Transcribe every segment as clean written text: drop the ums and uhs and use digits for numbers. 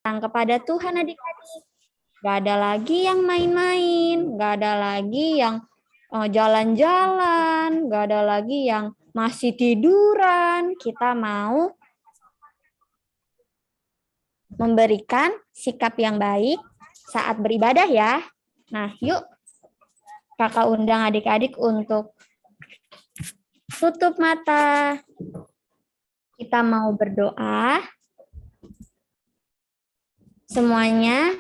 kepada Tuhan adik-adik. Gak ada lagi yang main-main, gak ada lagi yang jalan-jalan, gak ada lagi yang masih tiduran. Kita mau memberikan sikap yang baik saat beribadah ya. Nah, yuk kakak undang adik-adik untuk tutup mata. Kita mau berdoa. Semuanya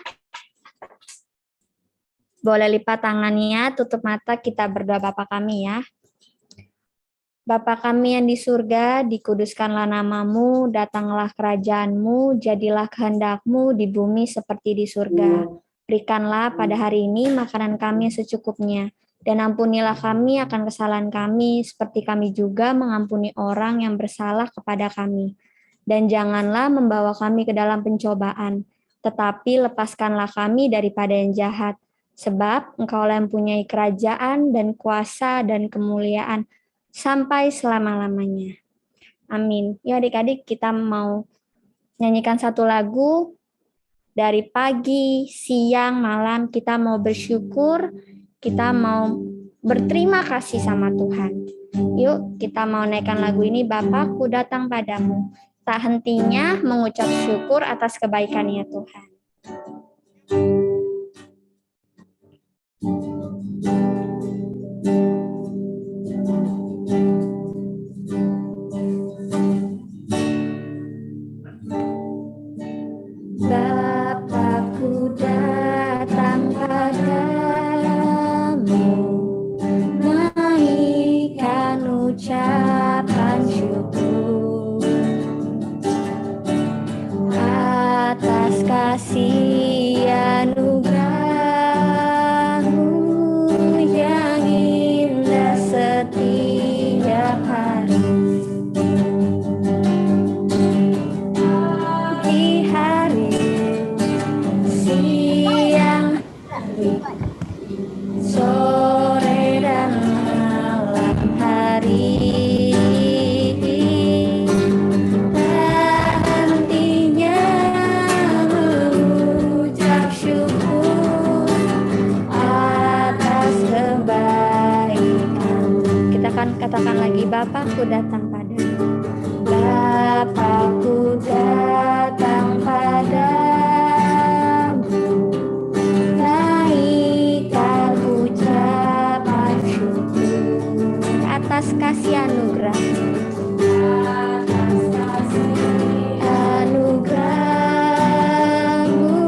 boleh lipat tangannya, tutup mata, kita berdoa Bapa kami ya. Bapa kami yang di surga, dikuduskanlah namamu, datanglah kerajaanmu, jadilah kehendakmu di bumi seperti di surga. Berikanlah pada hari ini makanan kami secukupnya, dan ampunilah kami akan kesalahan kami, seperti kami juga mengampuni orang yang bersalah kepada kami. Dan janganlah membawa kami ke dalam pencobaan, tetapi lepaskanlah kami daripada yang jahat, sebab Engkaulah yang mempunyai kerajaan dan kuasa dan kemuliaan sampai selama-lamanya. Amin. Ya adik-adik, kita mau nyanyikan satu lagu dari pagi, siang, malam. Kita mau bersyukur, kita mau berterima kasih sama Tuhan. Yuk, kita mau naikkan lagu ini, Bapakku datang padamu. Tak hentinya mengucap syukur atas kebaikannya Tuhan. Bapakku datang padamu, naikkan ucapan syukur atas kasih anugerah-Mu yang indah setiap hari. Di hari, siang hari, sore dan malam hari. Katakan lagi, Bapakku datang padamu. Bapakku datang padamu, naikkan ucapan syukur atas kasih anugerah. Atas kasih anugerah-Mu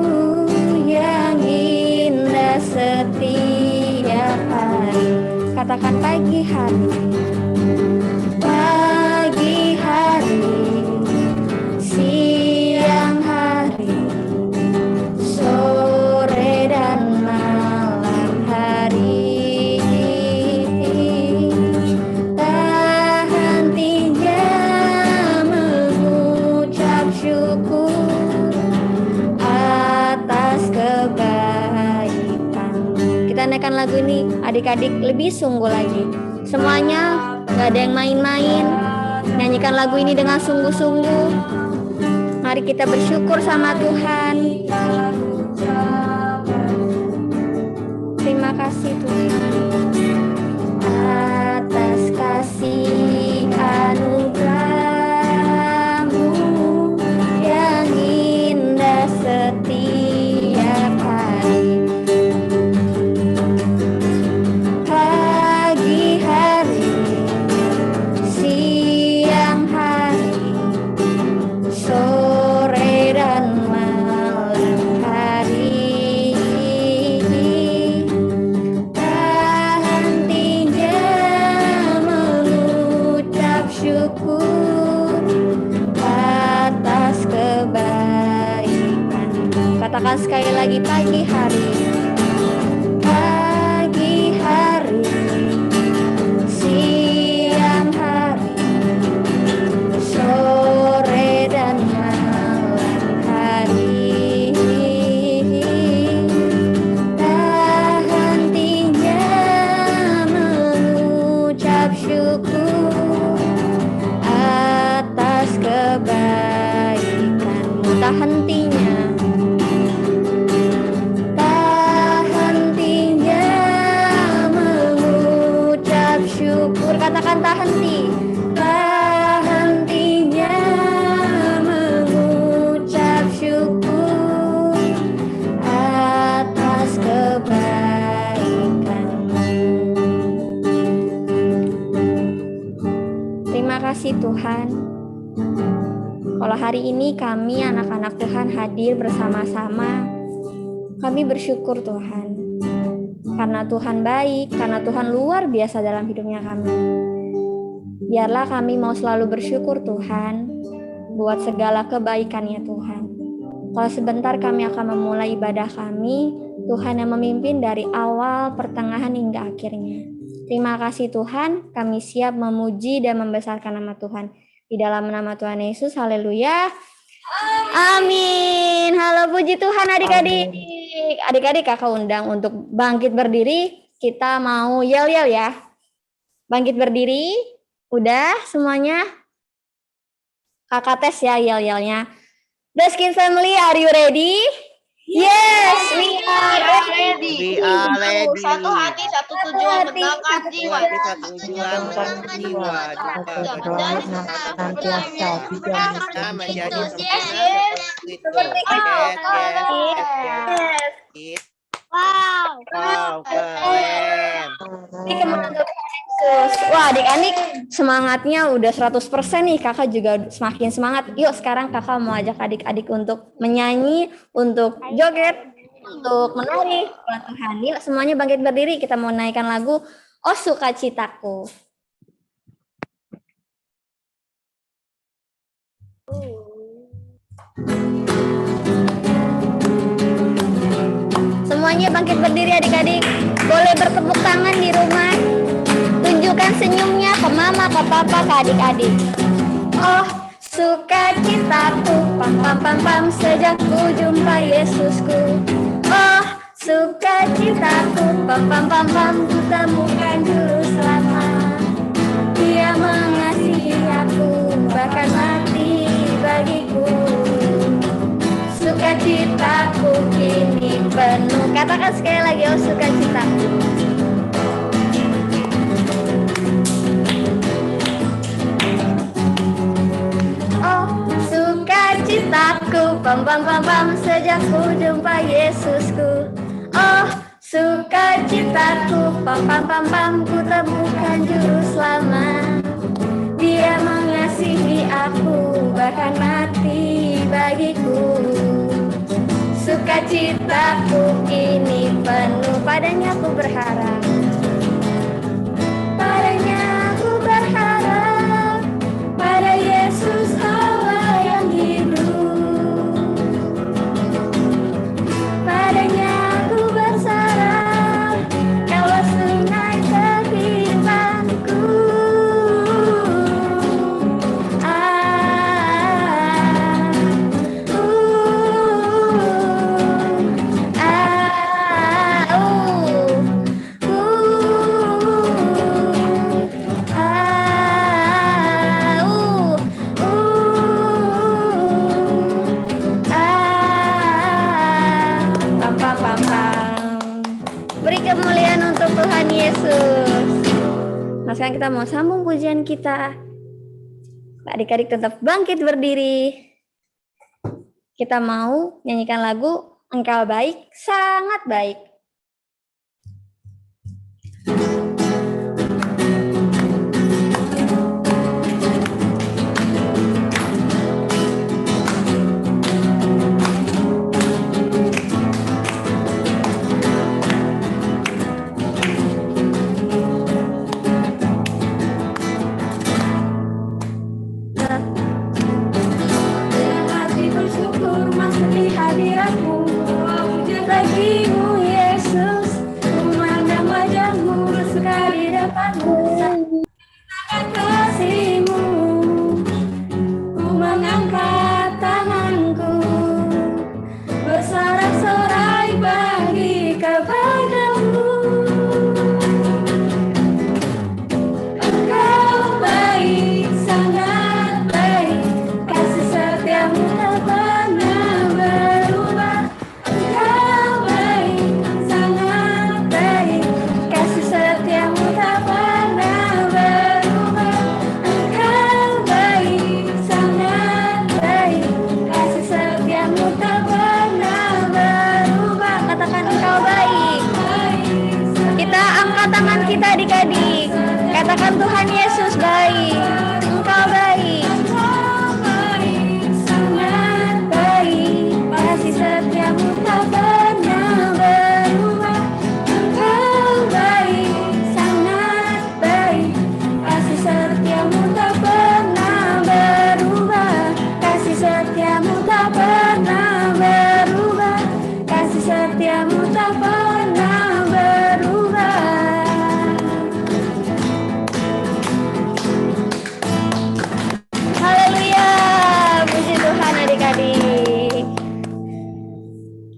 yang indah setiap hari. Katakan pagi hari, pagi hari, siang hari, sore dan malam hari. Tak hentinya mengucap syukur atas kebaikan. Kita naikkan lagu ini adik-adik lebih sungguh lagi. Semuanya gak ada yang main-main. Nyanyikan lagu ini dengan sungguh-sungguh. Mari kita bersyukur sama Tuhan. Terima kasih Tuhan atas kasih anugerah-Mu yang indah setiap hari. Pagi hari, siang hari, sore dan malam hari. Tak hentinya mengucap syukur atas kebaikan. Katakan sekali lagi, pagi hari, pagi hari, siang hari, sore dan malam hari. Tak hentinya mengucap syukur atas kebaikan-Mu. Tak hentinya Tuhan. Kalau hari ini kami anak-anak Tuhan hadir bersama-sama, kami bersyukur Tuhan. Karena Tuhan baik, karena Tuhan luar biasa dalam hidupnya kami. Biarlah kami mau selalu bersyukur Tuhan, buat segala kebaikan-Nya Tuhan. Kalau sebentar kami akan memulai ibadah kami, Tuhan yang memimpin dari awal, pertengahan, hingga akhirnya. Terima kasih Tuhan, kami siap memuji dan membesarkan nama Tuhan. Di dalam nama Tuhan Yesus, haleluya. Amin. Halo, puji Tuhan adik-adik. Adik-adik kakak undang untuk bangkit berdiri. Kita mau yel-yel ya. Bangkit berdiri. Udah semuanya? Kakak tes ya yel-yelnya. The Skin Family, are you ready? Yes, we are ready. We are ready. Satu hati, satu tujuan, menangkan jiwa. Satu tujuan, menangkan jiwa. Kita menjadi Seperti itu. Wow. Keren. Ini kemenangan Yesus. Wah, adik-adik semangatnya udah 100% nih. Kakak juga semakin semangat. Yuk sekarang kakak mau ajak adik-adik untuk menyanyi, untuk joget, untuk menari buat Tuhan. Yuk semuanya bangkit berdiri. Kita mau naikkan lagu Oh Sukacitaku. Semuanya bangkit berdiri adik-adik. Boleh bertepuk tangan di rumah. Tunjukkan senyumnya ke mama, ke papa, ke adik-adik. Oh sukacitaku, pam pam pam pam, sejak ku jumpa Yesusku. Oh sukacitaku, pam pam pam pam, ku temukan juru selamat. Dia mengasihi aku, bahkan mati bagiku. Sukacitaku kini penuh. Katakan sekali lagi, oh sukacitaku. Oh sukacitaku, pam pam pam pam, sejak ku jumpa Yesusku. Oh sukacitaku, pam pam pam pam, ku temukan juru selamat. Dia mengasihi aku, bahkan mati bagiku. Sukacitaku kini penuh, padanya aku berharap. Padanya aku berharap, pada Yesus Allah yang hidup. Padanya aku bersaraf, kalau sungai kehidupanku. Beri kemuliaan untuk Tuhan Yesus. Nah sekarang kita mau sambung pujian kita. Adik-adik tetap bangkit berdiri. Kita mau nyanyikan lagu Engkau Baik, Sangat Baik. Tangan kita adik-adik, katakan Tuhan Yesus baik, Engkau baik.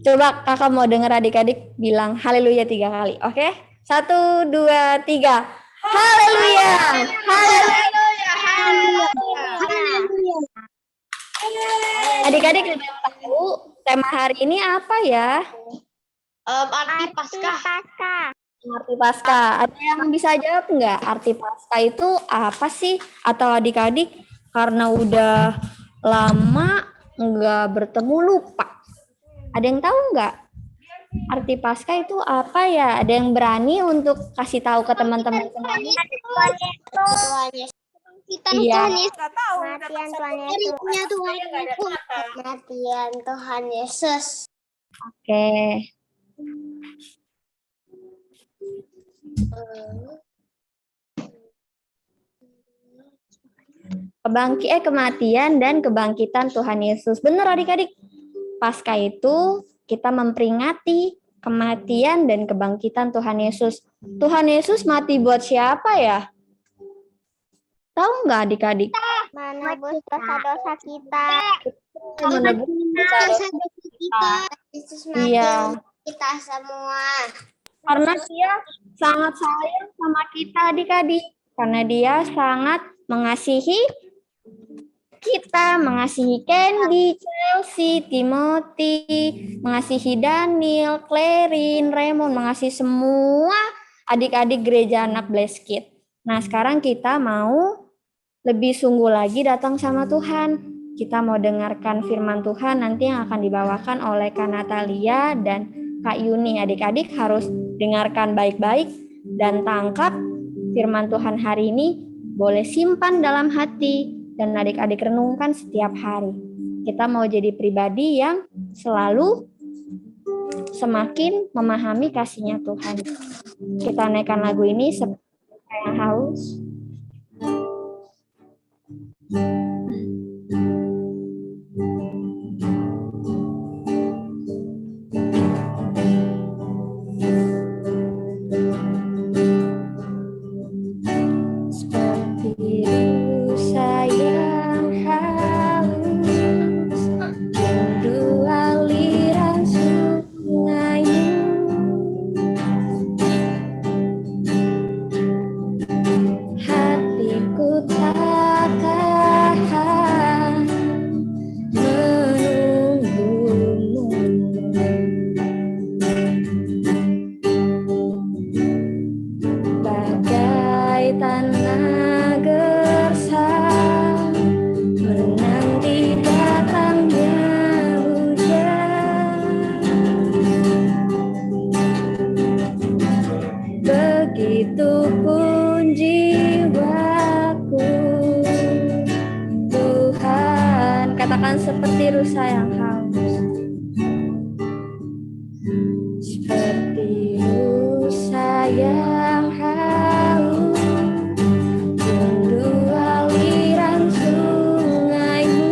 Coba kakak mau dengar adik-adik bilang haleluya 3 kali. Oke? 1, 2, 3. Haleluya. Adik-adik udah tahu tema hari ini apa ya? Arti Paskah. Arti Paskah. Ada yang bisa jawab nggak? Arti Paskah itu apa sih? Atau adik-adik karena udah lama nggak bertemu lupa? Ada yang tahu nggak? Arti Paskah itu apa ya? Ada yang berani untuk kasih tahu ke teman-teman semuanya? Iya. Kematian Tuhan Yesus. Oke. Kematian dan kebangkitan Tuhan Yesus. Benar adik-adik. Paskah itu kita memperingati kematian dan kebangkitan Tuhan Yesus. Tuhan Yesus mati buat siapa ya? Tahu nggak adik-adik? Menebus dosa-dosa kita. Menebus dosa-dosa kita. Yesus mati Iya. kita semua. Karena dia sangat sayang sama kita adik-adik. Karena dia sangat mengasihi kita, mengasihi Candy, Chelsea, Timothy, mengasihi Daniel, Clarin, Raymond, mengasihi semua adik-adik gereja anak Blessed Kid. Nah, sekarang kita mau lebih sungguh lagi datang sama Tuhan. Kita mau dengarkan firman Tuhan nanti yang akan dibawakan oleh Kak Natalia dan Kak Yuni. Adik-adik harus dengarkan baik-baik dan tangkap firman Tuhan hari ini. Boleh simpan dalam hati dan adik-adik renungkan setiap hari. Kita mau jadi pribadi yang selalu semakin memahami kasih-Nya Tuhan. Kita naikkan lagu ini seperti yang haus. Begitupun jiwaku, Tuhan. Katakan seperti rusa yang haus. Seperti rusa yang haus, rindu aliran sungai-Mu.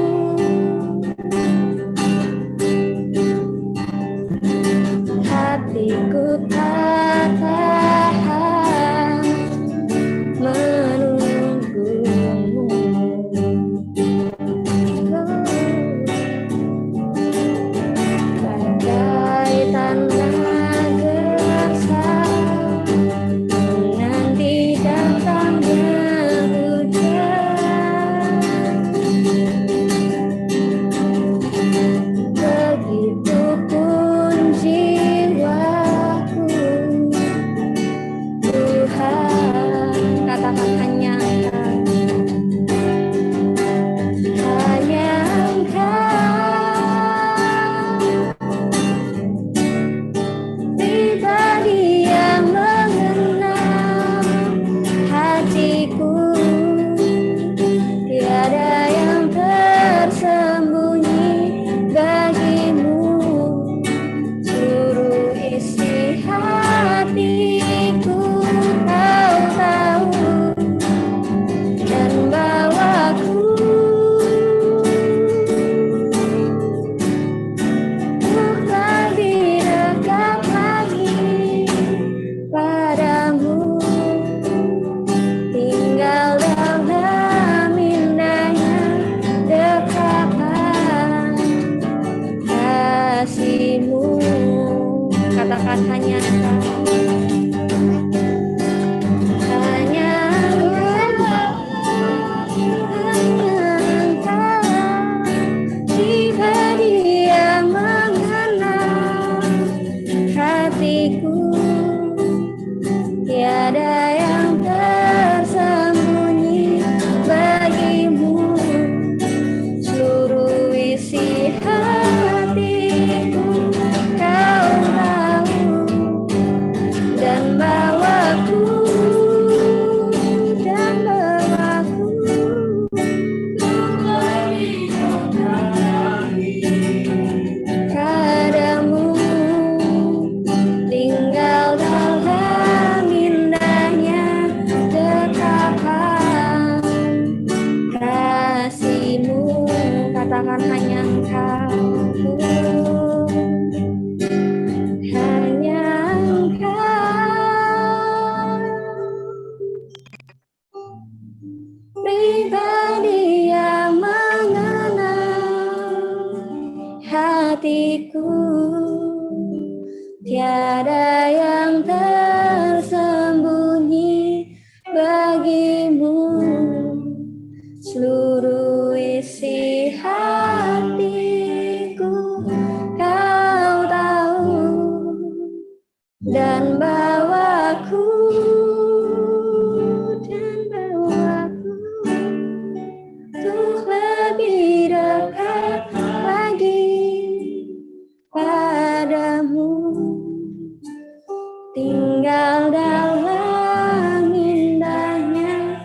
Hatiku tak tahan menunggu-Mu. Bagai tanah gersang menanti datangnya hujan. Begitupun jiwaku, katakan hanya Engkau. Hanya Engkau, pribadi yang mengenal hatiku. Tiada yang tersembunyi bagimu, seluruh isi hatiku Kau tahu, dan bawaku padamu, tinggal dalam indahnya dekapan kasih-Mu, katakan hanya Engkau, hanya Engkau, pribadi yang mengenal hatiku. Tiada yang tersembunyi bagimu, seluruh isi hatiku Kau tahu, dan bawaku untuk lebih dekat lagi padamu, tinggal dalam indahnya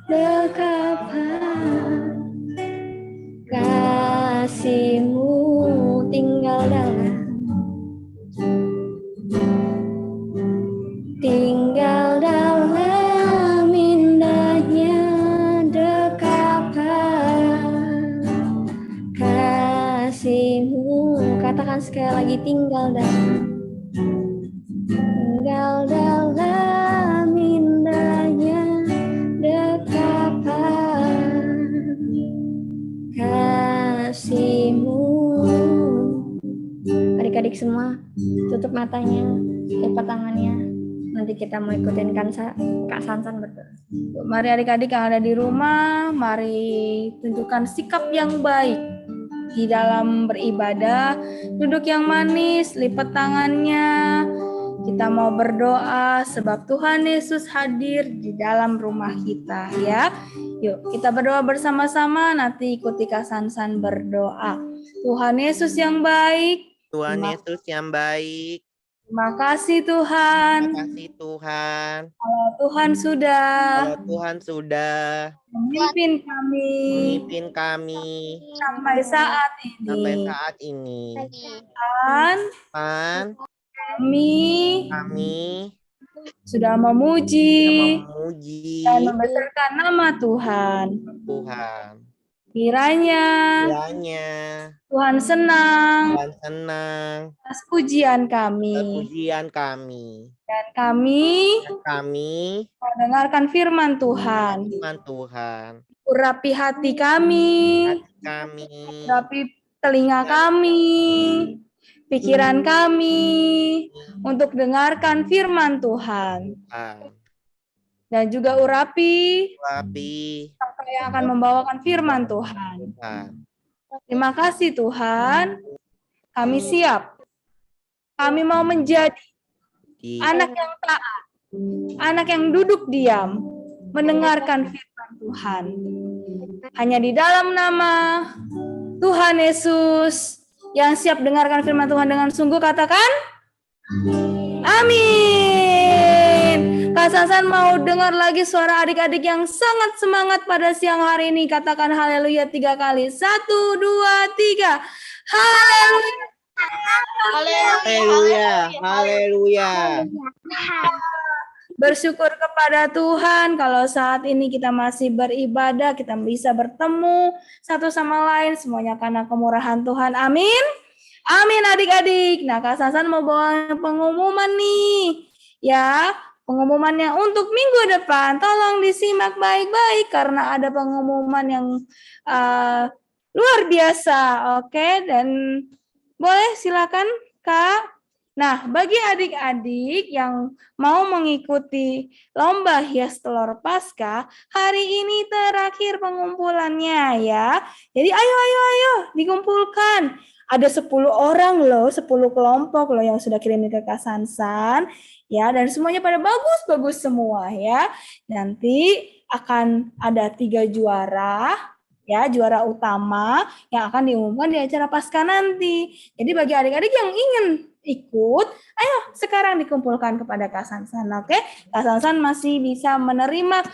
dekapan kasih-Mu, tinggal dalam indahnya dekapan kasih-Mu, katakan sekali lagi, tinggal dalam indahnya dekapan kasih-Mu. Adik-adik semua, tutup matanya, lipat tangannya. Nanti kita mau ikutin Kak Sansan berdoa. Mari adik-adik yang ada di rumah, mari tunjukkan sikap yang baik di dalam beribadah. Duduk yang manis, lipat tangannya. Kita mau berdoa sebab Tuhan Yesus hadir di dalam rumah kita ya. Yuk kita berdoa bersama-sama, nanti ikuti Kak Sansan berdoa. Tuhan Yesus yang baik. Tuhan Yesus yang baik. Terima kasih Tuhan. Terima kasih Tuhan. Kalau Tuhan sudah memimpin kami sampai saat ini. Tuhan, kami sudah memuji dan membesarkan nama Tuhan. Kiranya Tuhan senang atas pujian kami. Dan kami mendengarkan firman Tuhan. Urapi hati kami, urapi telinga kami, pikiran kami untuk dengarkan firman Tuhan. Dan juga urapi siapa yang akan membawakan firman Tuhan. Terima kasih Tuhan. Kami siap. Kami mau menjadi anak yang taat, anak yang duduk diam, mendengarkan firman Tuhan. Hanya di dalam nama Tuhan Yesus yang siap dengarkan firman Tuhan dengan sungguh, katakan amin. Kak Sansan mau dengar lagi suara adik-adik yang sangat semangat pada siang hari ini. Katakan haleluya 3 kali. 1, 2, 3. Haleluya. Haleluya. Bersyukur kepada Tuhan kalau saat ini kita masih beribadah, kita bisa bertemu satu sama lain, semuanya karena kemurahan Tuhan. Amin. Amin adik-adik. Nah, Kak Sansan mau bawa pengumuman nih. Ya, pengumumannya untuk minggu depan. Tolong disimak baik-baik karena ada pengumuman yang luar biasa. Oke, dan boleh silakan Kak. Nah, bagi adik-adik yang mau mengikuti lomba hias telur Paskah, hari ini terakhir pengumpulannya ya. Jadi ayo dikumpulkan. Ada 10 orang loh, 10 kelompok loh yang sudah kirimin ke Kak Sansan. Ya, dan semuanya pada bagus-bagus semua ya. Nanti akan ada 3 juara, ya, juara utama yang akan diumumkan di acara Paskah nanti. Jadi bagi adik-adik yang ingin ikut, ayo sekarang dikumpulkan kepada Kak Sansan, oke? Kak Sansan masih bisa menerima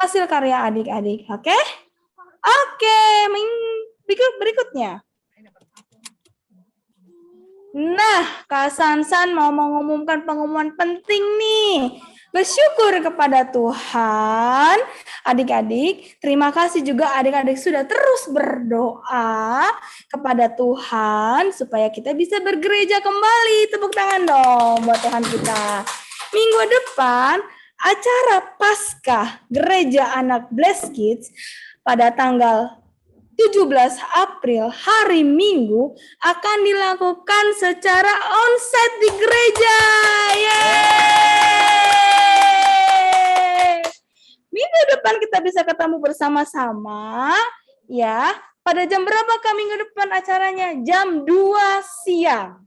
hasil karya adik-adik, oke? Oke, berikutnya. Nah, Kak Sansan mau mengumumkan pengumuman penting nih. Bersyukur kepada Tuhan, adik-adik. Terima kasih juga adik-adik sudah terus berdoa kepada Tuhan supaya kita bisa bergereja kembali. Tepuk tangan dong buat Tuhan kita. Minggu depan acara Paskah Gereja Anak Blessed Kids pada tanggal 17 April hari Minggu akan dilakukan secara onsite di gereja. Yeay! Minggu depan kita bisa ketemu bersama-sama ya. Pada jam berapa Kak minggu depan acaranya? Jam 2 siang.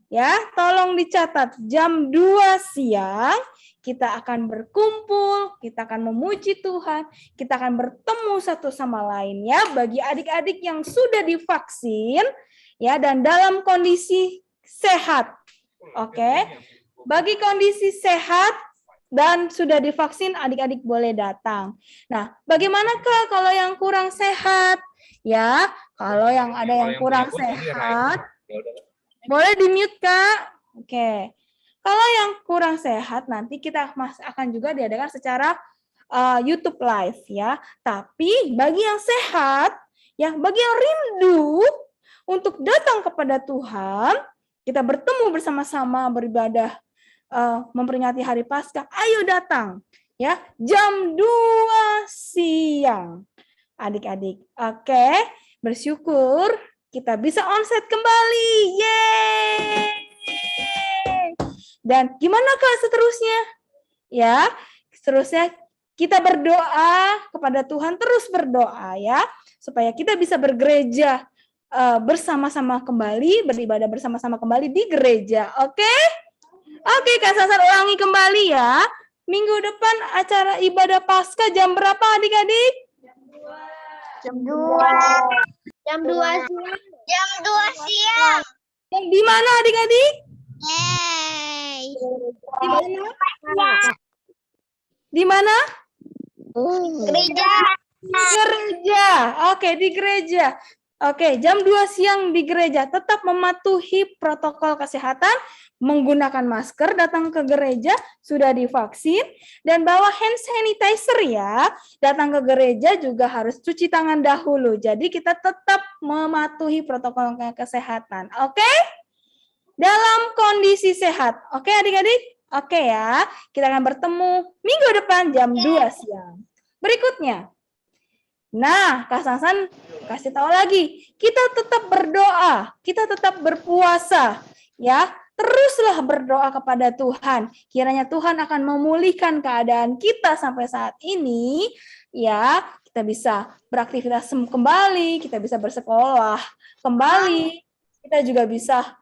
Ya, tolong dicatat jam 2 siang kita akan berkumpul, kita akan memuji Tuhan, kita akan bertemu satu sama lain ya. Bagi adik-adik yang sudah divaksin ya dan dalam kondisi sehat. Oke. Bagi kondisi sehat dan sudah divaksin, adik-adik boleh datang. Nah, bagaimanakah kalau yang kurang sehat? Ya, kalau yang ada yang kurang sehat, boleh di-mute, Kak. Oke. Kalau yang kurang sehat, nanti kita akan juga diadakan secara YouTube Live, ya. Tapi bagi yang sehat, ya, bagi yang rindu untuk datang kepada Tuhan, kita bertemu bersama-sama beribadah, memperingati Hari Paskah, ayo datang ya jam 2 siang adik-adik. Oke, bersyukur kita bisa onsite kembali. Yeay! Dan gimana Kak seterusnya? Ya, seterusnya kita berdoa kepada Tuhan, terus berdoa ya supaya kita bisa bergereja bersama-sama kembali, beribadah bersama-sama kembali di gereja. Oke? Oke, Kak Sansan ulangi kembali ya. Minggu depan acara ibadah Paskah jam berapa adik-adik? Jam 2 siang. Jam 2 siang. Dan di mana adik-adik? Yeay. Di mana? Di mana? Gereja. Gereja. Oke, di gereja. Oke, jam 2 siang di gereja. Tetap mematuhi protokol kesehatan, menggunakan masker, datang ke gereja, sudah divaksin, dan bawa hand sanitizer ya. Datang ke gereja juga harus cuci tangan dahulu. Jadi kita tetap mematuhi protokol kesehatan. Oke? Dalam kondisi sehat. Oke adik-adik? Oke ya. Kita akan bertemu minggu depan jam 2 siang. Berikutnya. Nah, Kak Sansan kasih tahu lagi, kita tetap berdoa, kita tetap berpuasa, ya. Teruslah berdoa kepada Tuhan. Kiranya Tuhan akan memulihkan keadaan kita sampai saat ini, ya. Kita bisa beraktivitas kembali, kita bisa bersekolah kembali, kita juga bisa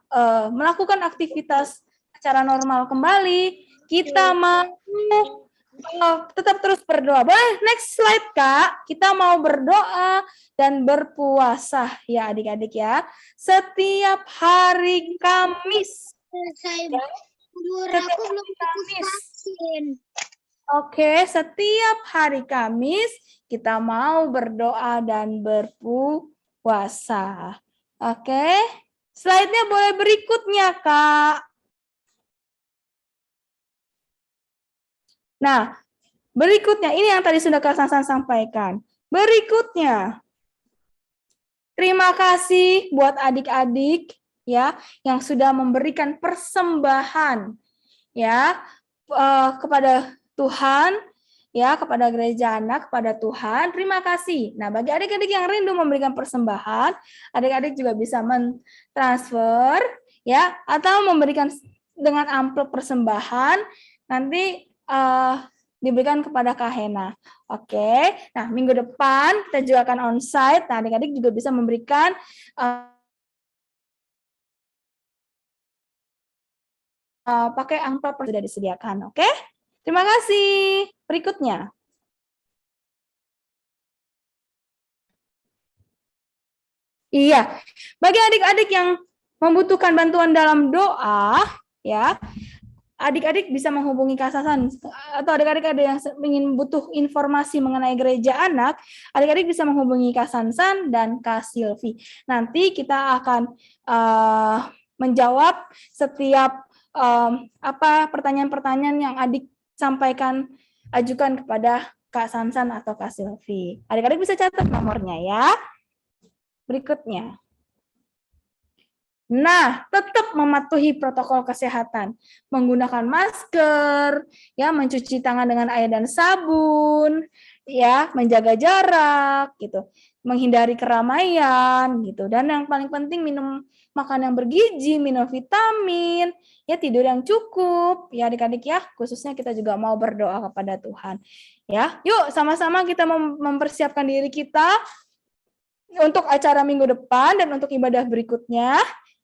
melakukan aktivitas secara normal kembali. Kita mau tetap terus berdoa. Boleh next slide Kak. Kita mau berdoa dan berpuasa ya adik-adik ya. Setiap hari Kamis. Oke, setiap hari Kamis kita mau berdoa dan berpuasa. Oke. Slide-nya boleh berikutnya Kak. Nah, berikutnya, ini yang tadi sudah Kak Sansan sampaikan. Berikutnya, terima kasih buat adik-adik ya yang sudah memberikan persembahan ya kepada Tuhan, ya kepada gereja anak, kepada Tuhan. Terima kasih. Nah, bagi adik-adik yang rindu memberikan persembahan, adik-adik juga bisa mentransfer ya, atau memberikan dengan amplop persembahan nanti diberikan kepada Kak Hena. Oke. Nah, minggu depan kita juga akan onsite. Nah, adik-adik juga bisa memberikan pakai amplop yang sudah disediakan. Oke? Terima kasih. Berikutnya. Iya, bagi adik-adik yang membutuhkan bantuan dalam doa, ya, adik-adik bisa menghubungi Kak Sasan, atau adik-adik ada yang ingin butuh informasi mengenai gereja anak, adik-adik bisa menghubungi Kak Sansan dan Kak Silvi. Nanti kita akan menjawab setiap pertanyaan-pertanyaan yang adik sampaikan, ajukan kepada Kak Sansan atau Kak Silvi. Adik-adik bisa catat nomornya ya. Berikutnya. Nah, tetap mematuhi protokol kesehatan, menggunakan masker, ya, mencuci tangan dengan air dan sabun, ya, menjaga jarak, gitu, menghindari keramaian, gitu, dan yang paling penting makan yang bergizi, minum vitamin, ya, tidur yang cukup, ya, adik-adik ya, khususnya kita juga mau berdoa kepada Tuhan, ya, yuk sama-sama kita mempersiapkan diri kita untuk acara minggu depan dan untuk ibadah berikutnya,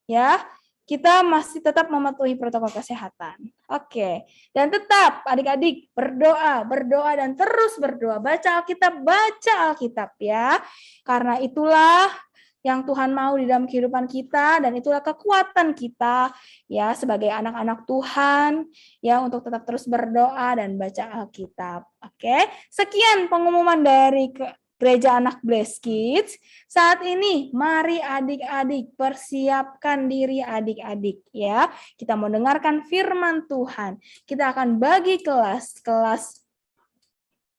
ya, kita masih tetap mematuhi protokol kesehatan. Oke, dan tetap adik-adik berdoa dan terus berdoa. Baca Alkitab ya, karena itulah yang Tuhan mau di dalam kehidupan kita dan itulah kekuatan kita ya sebagai anak-anak Tuhan ya untuk tetap terus berdoa dan baca Alkitab. Oke, sekian pengumuman dari Gereja Anak Blessed Kids. Saat ini mari adik-adik persiapkan diri adik-adik ya. Kita mau dengarkan firman Tuhan. Kita akan bagi kelas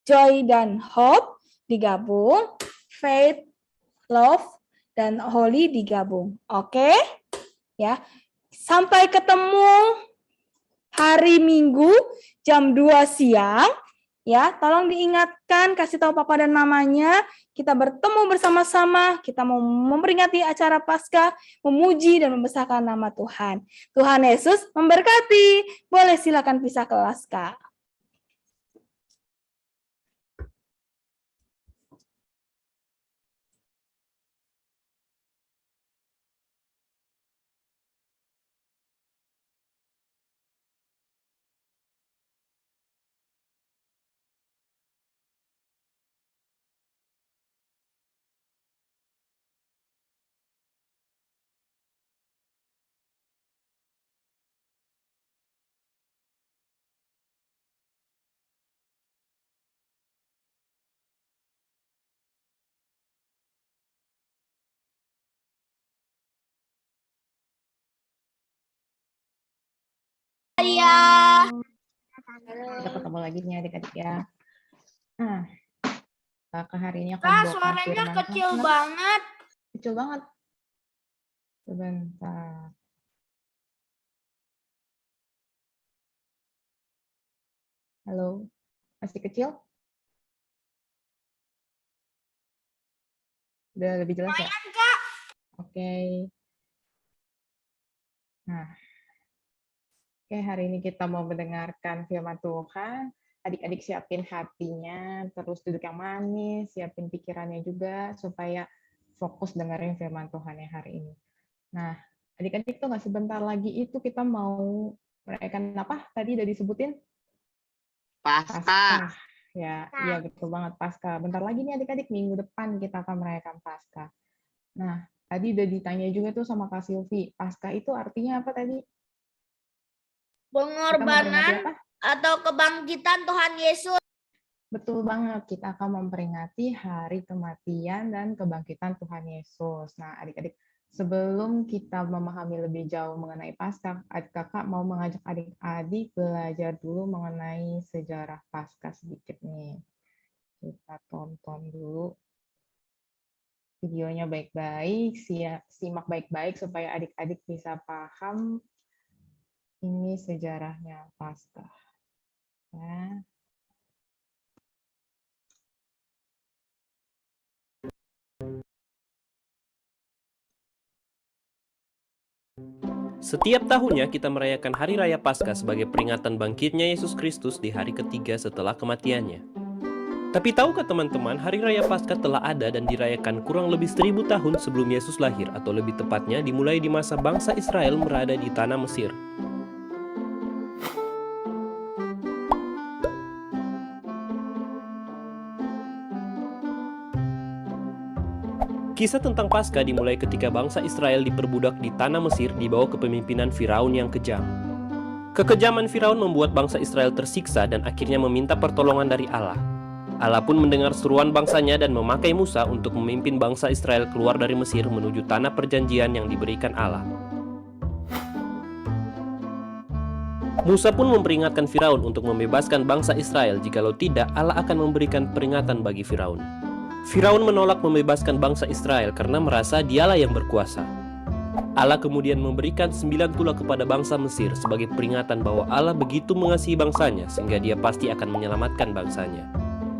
Joy dan Hope digabung, Faith, Love dan Holy digabung. Oke? Ya. Sampai ketemu hari Minggu jam 2 siang. Ya, tolong diingatkan, kasih tahu papa dan mamanya, kita bertemu bersama-sama, kita mau memperingati acara Paskah, memuji dan membesarkan nama Tuhan. Tuhan Yesus memberkati. Boleh silakan pisah kelas, Kak. Kita ketemu lagi nih adik-adik ya. Nah, Kakak hari ini akan Kak, bawa suaranya firman. kecil banget. Kecil banget. Sebentar. Halo, masih kecil? Udah lebih jelas ya? Kak. Oke. Nah, oke, hari ini kita mau mendengarkan firman Tuhan. Adik-adik siapin hatinya, terus duduk yang manis, siapin pikirannya juga, supaya fokus dengerin firman Tuhan yang hari ini. Nah, adik-adik tuh nggak sebentar lagi itu kita mau merayakan apa? Tadi udah disebutin? Paskah. Ya, iya betul banget Paskah. Bentar lagi nih adik-adik, minggu depan kita akan merayakan Paskah. Nah, tadi udah ditanya juga tuh sama Kak Silvi, Paskah itu artinya apa tadi? Pengorbanan atau kebangkitan Tuhan Yesus. Betul banget, kita akan memperingati hari kematian dan kebangkitan Tuhan Yesus. Nah, adik-adik, sebelum kita memahami lebih jauh mengenai Paskah, kakak mau mengajak adik-adik belajar dulu mengenai sejarah Paskah sedikit nih. Kita tonton dulu videonya baik-baik, simak baik-baik supaya adik-adik bisa paham ini sejarahnya Paskah. Ya. Setiap tahunnya kita merayakan Hari Raya Paskah sebagai peringatan bangkitnya Yesus Kristus di hari ketiga setelah kematiannya. Tapi tahukah teman-teman, Hari Raya Paskah telah ada dan dirayakan kurang lebih 1000 tahun sebelum Yesus lahir, atau lebih tepatnya dimulai di masa bangsa Israel berada di tanah Mesir. Kisah tentang Paskah dimulai ketika bangsa Israel diperbudak di tanah Mesir di bawah kepemimpinan Firaun yang kejam. Kekejaman Firaun membuat bangsa Israel tersiksa dan akhirnya meminta pertolongan dari Allah. Allah pun mendengar seruan bangsanya dan memakai Musa untuk memimpin bangsa Israel keluar dari Mesir menuju tanah perjanjian yang diberikan Allah. Musa pun memperingatkan Firaun untuk membebaskan bangsa Israel, jikalau tidak Allah akan memberikan peringatan bagi Firaun. Firaun menolak membebaskan bangsa Israel karena merasa dialah yang berkuasa. Allah kemudian memberikan 9 tulah kepada bangsa Mesir sebagai peringatan bahwa Allah begitu mengasihi bangsanya sehingga dia pasti akan menyelamatkan bangsanya.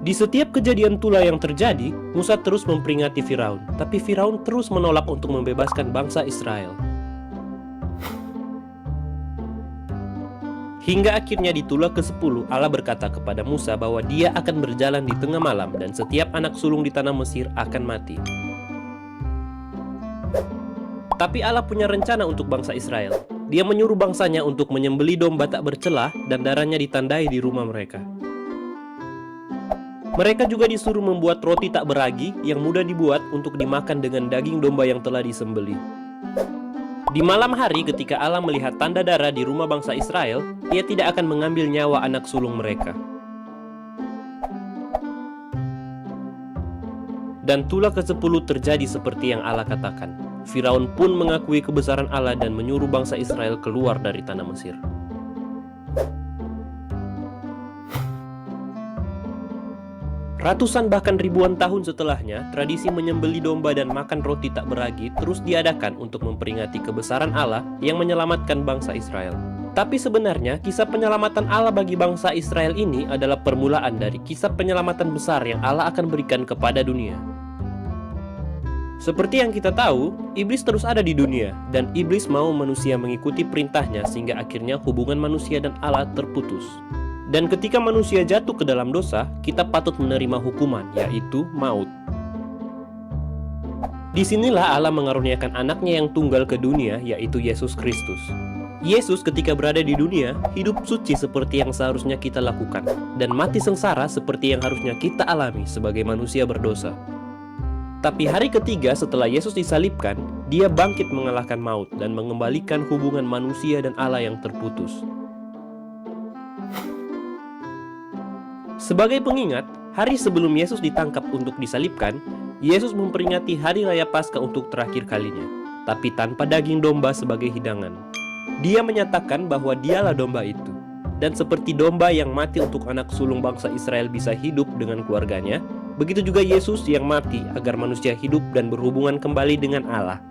Di setiap kejadian tulah yang terjadi, Musa terus memperingati Firaun, tapi Firaun terus menolak untuk membebaskan bangsa Israel. Hingga akhirnya di tulah ke-10, Allah berkata kepada Musa bahwa dia akan berjalan di tengah malam dan setiap anak sulung di tanah Mesir akan mati. Tapi Allah punya rencana untuk bangsa Israel. Dia menyuruh bangsanya untuk menyembelih domba tak bercelah dan darahnya ditandai di rumah mereka. Mereka juga disuruh membuat roti tak beragi yang mudah dibuat untuk dimakan dengan daging domba yang telah disembelih. Di malam hari ketika Allah melihat tanda darah di rumah bangsa Israel, Dia tidak akan mengambil nyawa anak sulung mereka. Dan tulah ke-10 terjadi seperti yang Allah katakan. Firaun pun mengakui kebesaran Allah dan menyuruh bangsa Israel keluar dari tanah Mesir. Ratusan bahkan ribuan tahun setelahnya, tradisi menyembelih domba dan makan roti tak beragi terus diadakan untuk memperingati kebesaran Allah yang menyelamatkan bangsa Israel. Tapi sebenarnya, kisah penyelamatan Allah bagi bangsa Israel ini adalah permulaan dari kisah penyelamatan besar yang Allah akan berikan kepada dunia. Seperti yang kita tahu, iblis terus ada di dunia, dan iblis mau manusia mengikuti perintahnya sehingga akhirnya hubungan manusia dan Allah terputus. Dan ketika manusia jatuh ke dalam dosa, kita patut menerima hukuman, yaitu maut. Disinilah Allah mengaruniakan anaknya yang tunggal ke dunia, yaitu Yesus Kristus. Yesus ketika berada di dunia, hidup suci seperti yang seharusnya kita lakukan, dan mati sengsara seperti yang harusnya kita alami sebagai manusia berdosa. Tapi hari ketiga setelah Yesus disalibkan, Dia bangkit mengalahkan maut dan mengembalikan hubungan manusia dan Allah yang terputus. Sebagai pengingat, hari sebelum Yesus ditangkap untuk disalibkan, Yesus memperingati Hari Raya Paskah untuk terakhir kalinya, tapi tanpa daging domba sebagai hidangan. Dia menyatakan bahwa Dialah domba itu, dan seperti domba yang mati untuk anak sulung bangsa Israel bisa hidup dengan keluarganya, begitu juga Yesus yang mati agar manusia hidup dan berhubungan kembali dengan Allah.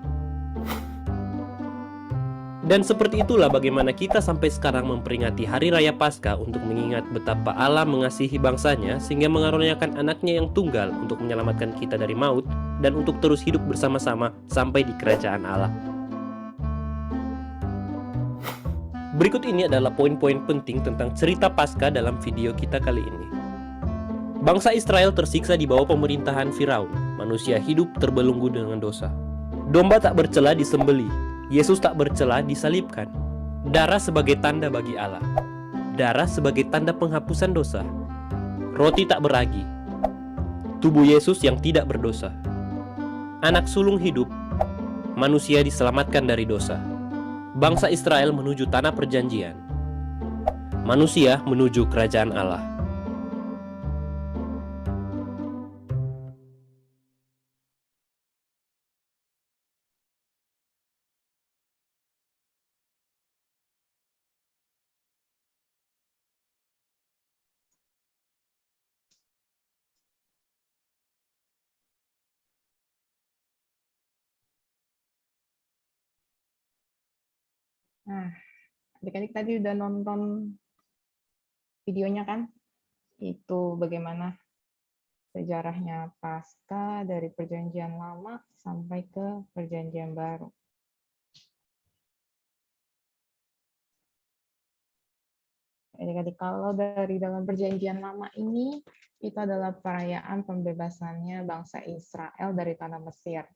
Dan seperti itulah bagaimana kita sampai sekarang memperingati Hari Raya Paskah untuk mengingat betapa Allah mengasihi bangsanya sehingga mengaruniakan anaknya yang tunggal untuk menyelamatkan kita dari maut dan untuk terus hidup bersama-sama sampai di kerajaan Allah. Berikut ini adalah poin-poin penting tentang cerita Paskah dalam video kita kali ini. Bangsa Israel tersiksa di bawah pemerintahan Firaun. Manusia hidup terbelenggu dengan dosa. Domba tak bercela disembelih. Yesus tak bercela disalibkan. Darah sebagai tanda bagi Allah. Darah sebagai tanda penghapusan dosa. Roti tak beragi. Tubuh Yesus yang tidak berdosa. Anak sulung hidup. Manusia diselamatkan dari dosa. Bangsa Israel menuju tanah perjanjian. Manusia menuju kerajaan Allah. Nah, adik-adik tadi udah nonton videonya kan? Itu bagaimana sejarahnya Paskah dari Perjanjian Lama sampai ke Perjanjian Baru. Adik-adik, kalau dari dalam perjanjian lama ini, itu adalah perayaan pembebasannya bangsa Israel dari tanah Mesir.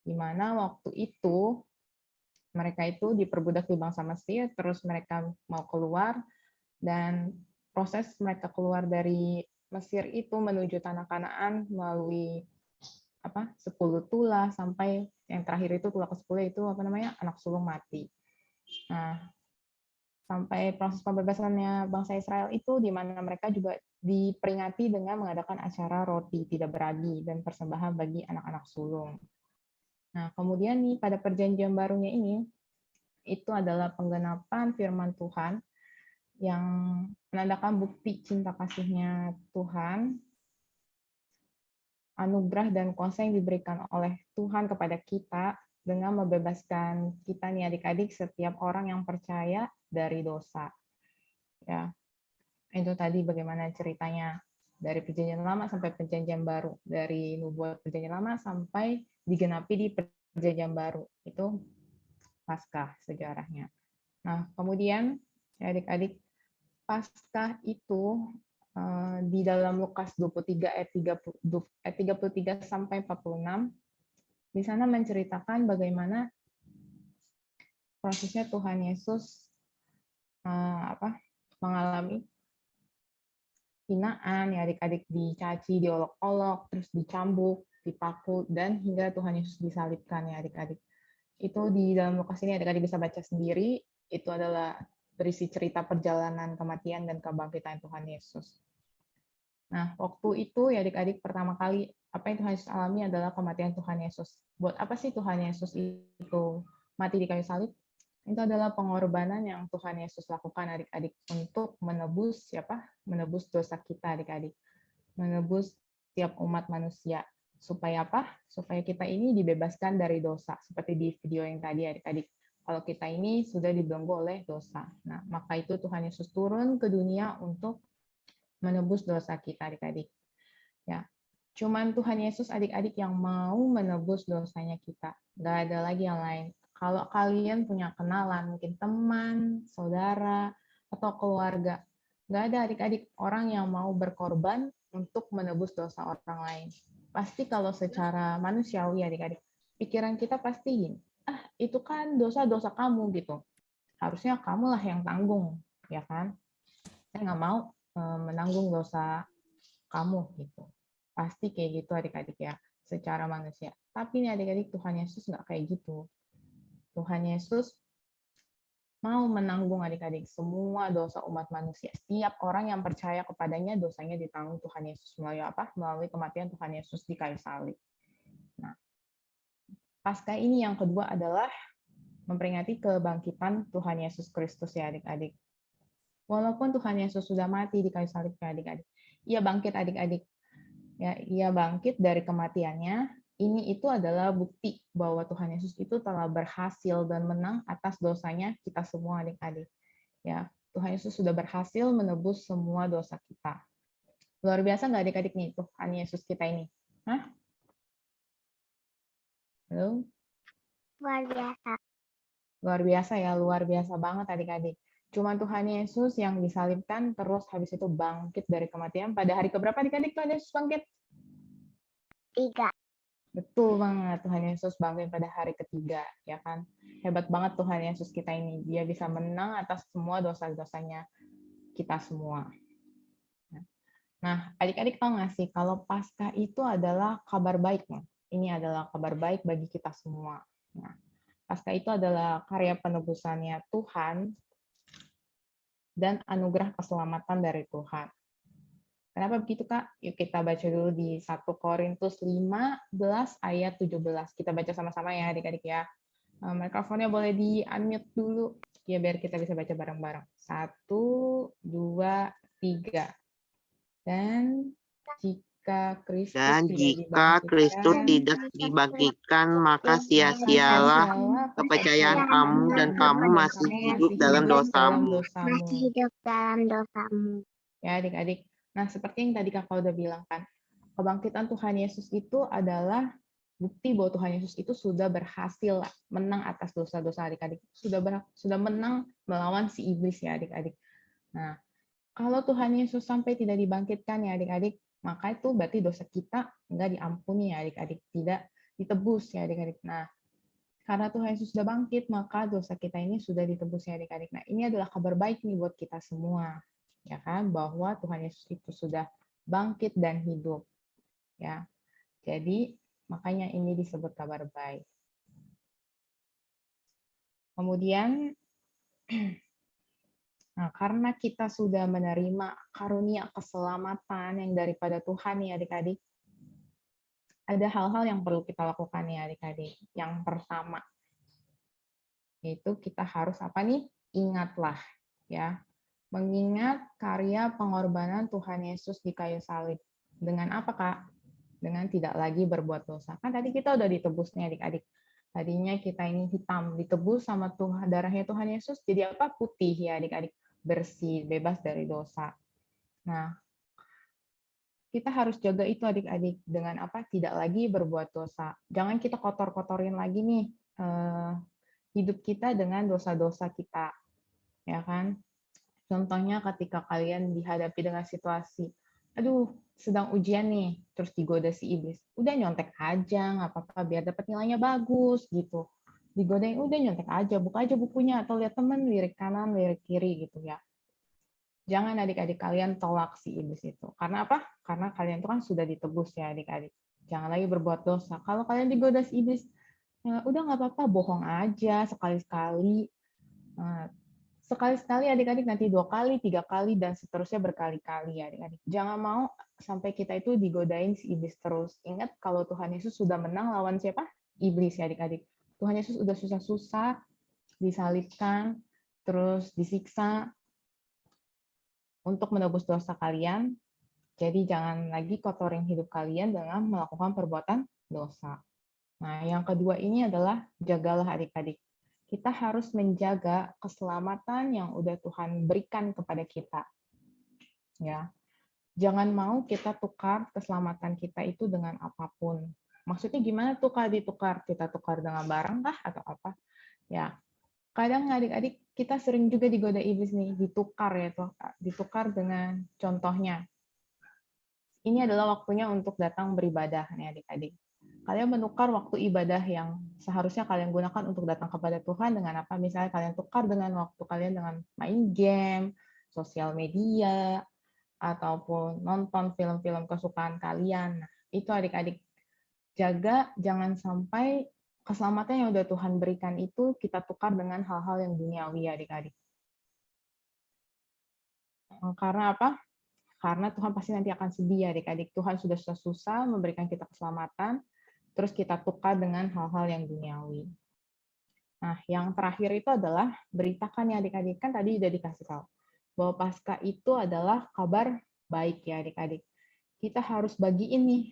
Di mana waktu itu mereka itu diperbudak di bangsa Mesir, terus mereka mau keluar, dan proses mereka keluar dari Mesir itu menuju tanah Kanaan melalui 10 tulah sampai yang terakhir itu tulah ke-10 itu anak sulung mati. Nah, sampai proses pembebasannya bangsa Israel itu di mana mereka juga diperingati dengan mengadakan acara roti tidak beragi dan persembahan bagi anak-anak sulung. Nah, kemudian nih pada perjanjian barunya ini itu adalah penggenapan firman Tuhan yang menandakan bukti cinta kasihnya Tuhan, anugerah dan kuasa yang diberikan oleh Tuhan kepada kita dengan membebaskan kita nih adik-adik, setiap orang yang percaya dari dosa. Ya, itu tadi bagaimana ceritanya dari perjanjian lama sampai perjanjian baru, dari nubuat perjanjian lama sampai digenapi di perjanjian baru. Itu Paskah sejarahnya. Nah, kemudian ya adik-adik, Paskah itu di dalam Lukas 23 ayat 33 sampai 46, di sana menceritakan bagaimana prosesnya Tuhan Yesus mengalami hinaan, ya adik-adik, dicaci, diolok-olok, terus dicambuk, dipaku, dan hingga Tuhan Yesus disalibkan, ya adik-adik. Itu di dalam Lukas ini adik-adik bisa baca sendiri, itu adalah berisi cerita perjalanan kematian dan kebangkitan Tuhan Yesus. Nah, waktu itu ya adik-adik, pertama kali apa yang Tuhan Yesus alami adalah kematian Tuhan Yesus. Buat apa sih Tuhan Yesus itu mati di kayu salib? Itu adalah pengorbanan yang Tuhan Yesus lakukan adik-adik untuk menebus menebus dosa kita adik-adik. Menebus tiap umat manusia. Supaya apa? Supaya kita ini dibebaskan dari dosa. Seperti di video yang tadi adik-adik. Kalau kita ini sudah dibelenggu oleh dosa. Nah, maka itu Tuhan Yesus turun ke dunia untuk menebus dosa kita adik-adik. Ya, cuman Tuhan Yesus adik-adik yang mau menebus dosanya kita. Nggak ada lagi yang lain. Kalau kalian punya kenalan, mungkin teman, saudara, atau keluarga, nggak ada adik-adik orang yang mau berkorban untuk menebus dosa orang lain. Pasti kalau secara manusiawi adik-adik, pikiran kita pasti gini, itu kan dosa-dosa kamu gitu. Harusnya kamulah yang tanggung, ya kan? Saya nggak mau menanggung dosa kamu gitu. Pasti kayak gitu adik-adik ya, secara manusia. Tapi nih adik-adik, Tuhan Yesus nggak kayak gitu. Tuhan Yesus mau menanggung adik-adik semua dosa umat manusia. Setiap orang yang percaya kepadanya, dosanya ditanggung Tuhan Yesus melalui apa? Melalui kematian Tuhan Yesus di kayu salib. Nah, Paskah ini yang kedua adalah memperingati kebangkitan Tuhan Yesus Kristus ya adik-adik. Walaupun Tuhan Yesus sudah mati di kayu salib ya adik-adik, ia bangkit adik-adik. Ya, ia bangkit dari kematiannya. Ini itu adalah bukti bahwa Tuhan Yesus itu telah berhasil dan menang atas dosanya kita semua adik-adik. Ya, Tuhan Yesus sudah berhasil menebus semua dosa kita. Luar biasa nggak adik-adik nih Tuhan Yesus kita ini? Hah? Halo? Luar biasa. Luar biasa ya, luar biasa banget adik-adik. Cuman Tuhan Yesus yang disalibkan, terus habis itu bangkit dari kematian. Pada hari keberapa adik-adik Tuhan Yesus bangkit? 3. Betul banget, Tuhan Yesus bangkit pada hari ketiga, ya kan? Hebat banget Tuhan Yesus kita ini. Dia bisa menang atas semua dosa-dosanya kita semua. Nah, adik-adik tahu nggak sih, kalau Paskah itu adalah kabar baik. Ini adalah kabar baik bagi kita semua. Nah, Paskah itu adalah karya penebusannya Tuhan dan anugerah keselamatan dari Tuhan. Kenapa begitu, Kak? Yuk kita baca dulu di 1 Korintus 15 ayat 17. Kita baca sama-sama ya adik-adik ya. Mikrofonnya boleh di-unmute dulu ya biar kita bisa baca bareng-bareng. 1, 2, 3. Dan jika Kristus tidak dibangkitkan, maka sia-sialah kepercayaan kamu dan kamu masih hidup dalam dosamu. Masih hidup dalam dosamu. Ya adik-adik. Nah, seperti yang tadi Kakak udah bilang kan, kebangkitan Tuhan Yesus itu adalah bukti bahwa Tuhan Yesus itu sudah berhasil menang atas dosa-dosa adik-adik. Sudah menang melawan si iblis ya adik-adik. Nah, Kalau Tuhan Yesus sampai tidak dibangkitkan ya adik-adik, maka itu berarti dosa kita nggak diampuni ya adik-adik, tidak ditebus ya adik-adik. Nah, karena Tuhan Yesus sudah bangkit, maka dosa kita ini sudah ditebus ya adik-adik. Nah, ini adalah kabar baik nih buat kita semua, ya kan, bahwa Tuhan Yesus itu sudah bangkit dan hidup, ya. Jadi makanya ini disebut kabar baik. Kemudian, nah, karena kita sudah menerima karunia keselamatan yang daripada Tuhan nih adik-adik, ada hal-hal yang perlu kita lakukan nih adik-adik. Yang pertama, yaitu kita harus apa nih? Ingatlah, ya. Mengingat karya pengorbanan Tuhan Yesus di kayu salib. Dengan apa, Kak? Dengan tidak lagi berbuat dosa. Kan tadi kita udah ditebus nih adik-adik. Tadinya kita ini hitam, ditebus sama Tuhan, darahnya Tuhan Yesus, jadi apa? Putih ya adik-adik. Bersih, bebas dari dosa. Nah, kita harus jaga itu adik-adik dengan apa? Tidak lagi berbuat dosa. Jangan kita kotor-kotorin lagi nih hidup kita dengan dosa-dosa kita, ya kan? Contohnya ketika kalian dihadapi dengan situasi, aduh sedang ujian nih, terus digoda si iblis, udah nyontek aja, nggak apa-apa, biar dapat nilainya bagus gitu. Digodain, udah nyontek aja, buka aja bukunya, atau lihat temen, lirik kanan, lirik kiri gitu ya. Jangan adik-adik kalian tolak si iblis itu. Karena apa? Karena kalian itu kan sudah ditebus ya adik-adik. Jangan lagi berbuat dosa. Kalau kalian digoda si iblis, ya udah nggak apa-apa, bohong aja sekali-sekali. Sekali-sekali adik-adik, nanti 2 kali, 3 kali, dan seterusnya berkali-kali ya adik-adik. Jangan mau sampai kita itu digodain si iblis terus. Ingat kalau Tuhan Yesus sudah menang lawan siapa? Iblis ya adik-adik. Tuhan Yesus udah susah-susah disalibkan, terus disiksa untuk menebus dosa kalian. Jadi jangan lagi kotorin hidup kalian dengan melakukan perbuatan dosa. Nah, yang kedua ini adalah jagalah adik-adik. Kita harus menjaga keselamatan yang udah Tuhan berikan kepada kita. Ya. Jangan mau kita tukar keselamatan kita itu dengan apapun. Maksudnya gimana tuh Kak ditukar? Kita tukar dengan barang kah atau apa? Ya. Kadang adik-adik kita sering juga digoda iblis nih, ditukar ya tuh, ditukar dengan contohnya. Ini adalah waktunya untuk datang beribadah nih adik-adik. Kalian menukar waktu ibadah yang seharusnya kalian gunakan untuk datang kepada Tuhan dengan apa? Misalnya kalian tukar dengan waktu kalian dengan main game, sosial media, ataupun nonton film-film kesukaan kalian. Nah, itu adik-adik jaga, jangan sampai keselamatan yang udah Tuhan berikan itu kita tukar dengan hal-hal yang duniawi adik-adik. Karena apa? Karena Tuhan pasti nanti akan sedih adik-adik. Tuhan sudah susah-susah memberikan kita keselamatan, terus kita tukar dengan hal-hal yang duniawi. Nah, yang terakhir itu adalah beritakan ya adik-adik. Kan tadi udah dikasih tahu bahwa Paskah itu adalah kabar baik ya adik-adik. Kita harus bagiin nih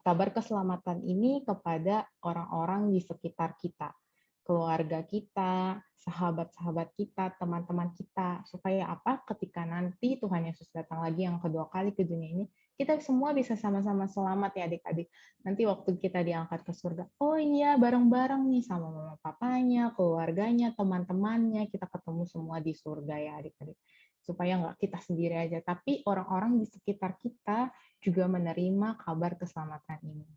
kabar keselamatan ini kepada orang-orang di sekitar kita. Keluarga kita, sahabat-sahabat kita, teman-teman kita. Supaya apa? Ketika nanti Tuhan Yesus datang lagi yang kedua kali ke dunia ini, kita semua bisa sama-sama selamat ya adik-adik. Nanti waktu kita diangkat ke surga, oh iya bareng-bareng nih sama mama papanya, keluarganya, teman-temannya, kita ketemu semua di surga ya adik-adik. Supaya nggak kita sendiri aja, tapi orang-orang di sekitar kita juga menerima kabar keselamatan ini.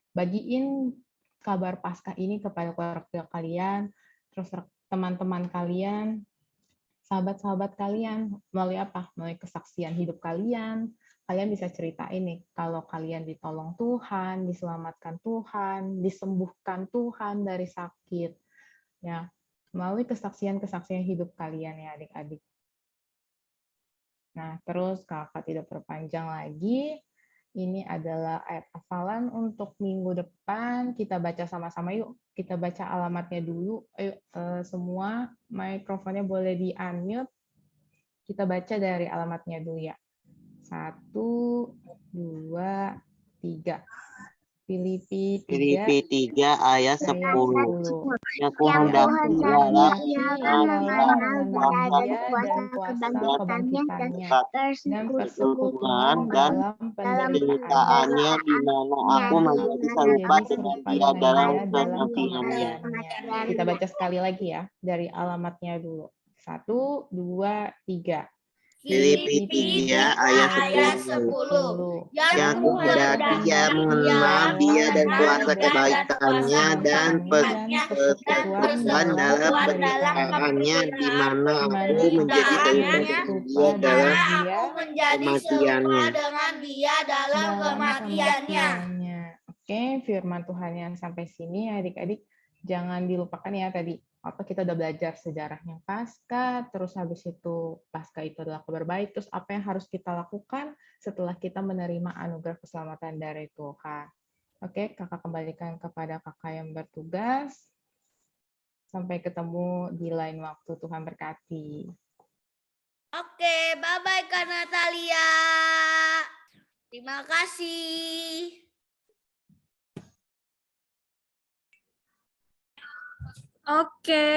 Bagiin kabar Paskah ini kepada keluarga kalian, terus teman-teman kalian, sahabat-sahabat kalian, melalui apa? Melalui kesaksian hidup kalian. Kalian bisa ceritain nih, kalau kalian ditolong Tuhan, diselamatkan Tuhan, disembuhkan Tuhan dari sakit, ya, melalui kesaksian-kesaksian hidup kalian ya adik-adik. Nah, terus kakak tidak perpanjang lagi. Ini adalah ayat hafalan untuk minggu depan. Kita baca sama-sama yuk. Kita baca alamatnya dulu. Ayo semua, mikrofonnya boleh di-unmute. Kita baca dari alamatnya dulu ya. 1, 2, 3. Filipi 3 ayat 10. Yang Yang kuhendaki Tuhan ialah mengenal dan kuasa kebangkitannya dan persekutuan dan penderitaannya di mana aku menjadi serupa dengan dia dalam kematiannya. Kita baca sekali lagi ya dari alamatnya dulu. 1, 2, 3. Filipi 3 ayat 10. Yang kehendaki ia mengenal dia dan kuasa kebaikannya dan persekutuan dalam penderitaannya, di mana aku menjadi serupa dengan dia dalam kematiannya. Oke, firman Tuhan yang sampai sini adik-adik jangan dilupakan ya tadi kita udah belajar sejarahnya Paskah, terus habis itu Paskah itu adalah kabar baik, terus apa yang harus kita lakukan setelah kita menerima anugerah keselamatan dari Tuhan. Oke, kakak kembalikan kepada kakak yang bertugas. Sampai ketemu di lain waktu, Tuhan berkati. Oke, bye-bye Kak Natalia. Terima kasih. Oke,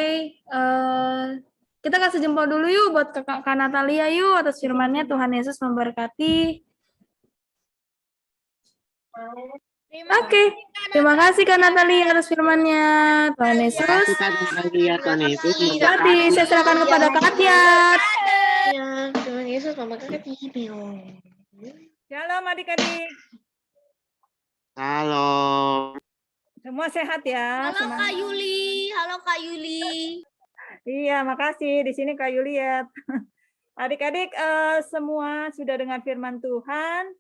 kita kasih jempol dulu yuk buat Kak Natalia yuk atas firman-Nya. Tuhan Yesus memberkati. Oke, terima kasih Kak Natalia atas firman-Nya. Tuhan Yesus memberkati. Saya serahkan kepada Kak Atiat. Tuhan Yesus memberkati. Shalom adik-adik. Halo. Semua sehat ya. Halo Kak Yuli. Halo Kak Yuli. Iya, makasih. Di sini Kak Yuliet. Adik-adik semua sudah dengar firman Tuhan.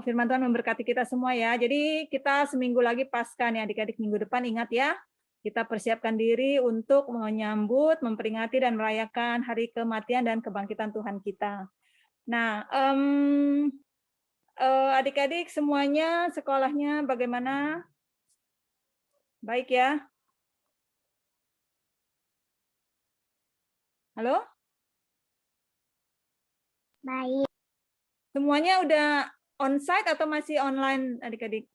Firman Tuhan memberkati kita semua ya. Jadi kita seminggu lagi Paskah nih adik-adik, minggu depan ingat ya. Kita persiapkan diri untuk menyambut, memperingati dan merayakan hari kematian dan kebangkitan Tuhan kita. Nah, adik-adik semuanya sekolahnya bagaimana? Baik ya. Halo? Baik. Semuanya udah onsite atau masih online adik-adik?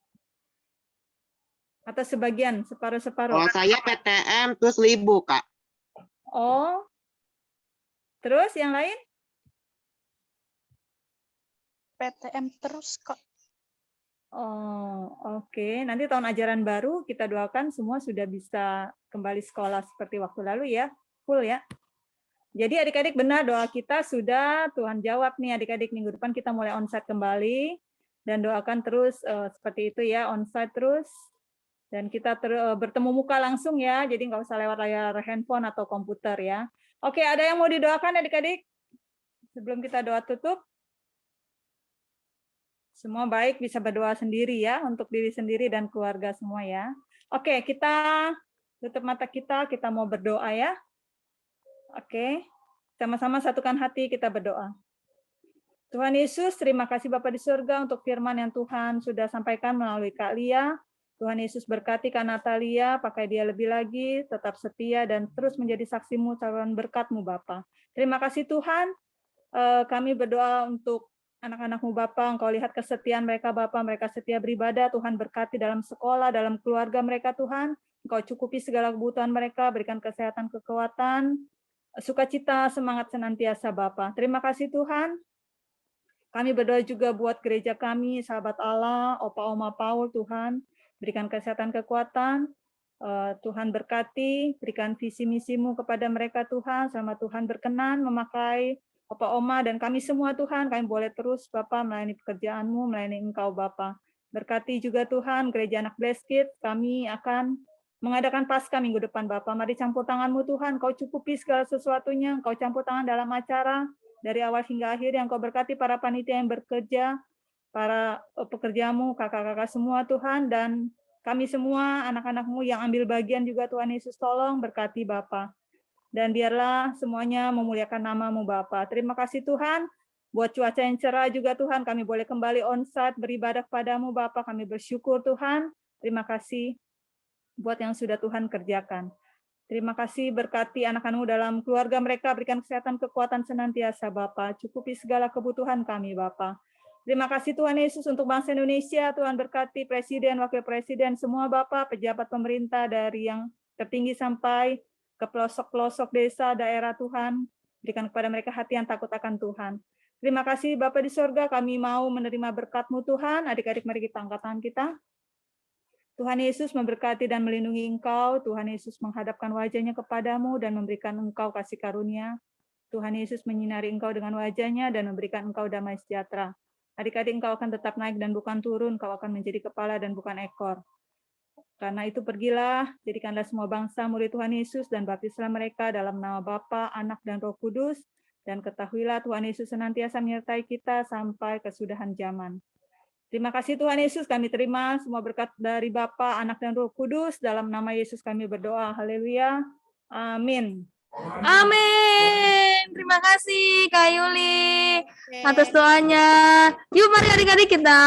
Atau sebagian, separuh-separuh? Kalau saya PTM terus libur, Kak. Oh. Terus yang lain? PTM terus kok. Oh, oke. Nanti tahun ajaran baru kita doakan semua sudah bisa kembali sekolah seperti waktu lalu ya. Full ya. Jadi adik-adik benar doa kita sudah Tuhan jawab nih adik-adik, minggu depan kita mulai onsite kembali dan doakan terus seperti itu ya, onsite terus dan kita bertemu muka langsung ya, jadi nggak usah lewat layar handphone atau komputer ya. Oke, ada yang mau didoakan adik-adik sebelum kita doa tutup? Semua baik, bisa berdoa sendiri ya, untuk diri sendiri dan keluarga semua ya. Oke, kita tutup mata kita mau berdoa ya. Oke, sama-sama satukan hati kita berdoa. Tuhan Yesus, terima kasih Bapa di surga untuk firman yang Tuhan sudah sampaikan melalui Kak Lia. Tuhan Yesus berkati Kak Natalia, pakai dia lebih lagi, tetap setia dan terus menjadi saksimu, calon berkat-Mu Bapa. Terima kasih Tuhan, kami berdoa untuk anak-anak-Mu Bapa, Engkau lihat kesetiaan mereka Bapa, mereka setia beribadah, Tuhan berkati dalam sekolah, dalam keluarga mereka Tuhan, Engkau cukupi segala kebutuhan mereka, berikan kesehatan, kekuatan, sukacita, semangat senantiasa Bapa. Terima kasih Tuhan, kami berdoa juga buat gereja kami, sahabat Allah, Opa Oma Paul Tuhan, berikan kesehatan, kekuatan, Tuhan berkati, berikan visi misimu kepada mereka Tuhan, sama Tuhan berkenan memakai Opa Oma dan kami semua Tuhan, kami boleh terus Bapak melayani pekerjaan-Mu, melayani Engkau Bapak. Berkati juga Tuhan, gereja anak Blessed Kids, kami akan mengadakan Paskah minggu depan Bapak. Mari campur tangan-Mu Tuhan, Kau cukupi segala sesuatunya, Kau campur tangan dalam acara, dari awal hingga akhir yang Kau berkati para panitia yang bekerja, para pekerja-Mu, kakak-kakak semua Tuhan, dan kami semua anak-anak-Mu yang ambil bagian juga Tuhan Yesus tolong berkati Bapak. Dan biarlah semuanya memuliakan nama-Mu Bapa. Terima kasih Tuhan, buat cuaca yang cerah juga Tuhan, kami boleh kembali onsite beribadah kepadamu Bapa. Kami bersyukur Tuhan, terima kasih buat yang sudah Tuhan kerjakan. Terima kasih berkati anak-anak-Mu dalam keluarga mereka, berikan kesehatan, kekuatan senantiasa Bapa. Cukupi segala kebutuhan kami Bapa. Terima kasih Tuhan Yesus untuk bangsa Indonesia, Tuhan berkati Presiden, Wakil Presiden, semua Bapak, pejabat pemerintah dari yang tertinggi sampai ke pelosok-pelosok desa, daerah Tuhan, berikan kepada mereka hati yang takut akan Tuhan. Terima kasih Bapa di surga, kami mau menerima berkat-Mu Tuhan, adik-adik mari kita angkat tangan kita. Tuhan Yesus memberkati dan melindungi Engkau, Tuhan Yesus menghadapkan wajahnya kepadamu dan memberikan Engkau kasih karunia. Tuhan Yesus menyinari engkau dengan wajahnya dan memberikan engkau damai sejahtera. Adik-adik, engkau akan tetap naik dan bukan turun, engkau akan menjadi kepala dan bukan ekor. Karena itu pergilah, jadikanlah semua bangsa murid Tuhan Yesus dan baptislah mereka dalam nama Bapa, Anak, dan Roh Kudus, dan ketahuilah Tuhan Yesus senantiasa menyertai kita sampai kesudahan zaman. Terima kasih Tuhan Yesus, kami terima semua berkat dari Bapa, Anak, dan Roh Kudus. Dalam nama Yesus kami berdoa. Haleluya. Amin. Amin. Terima kasih Kak Yuli atas doanya. Yuk mari adik-adik kita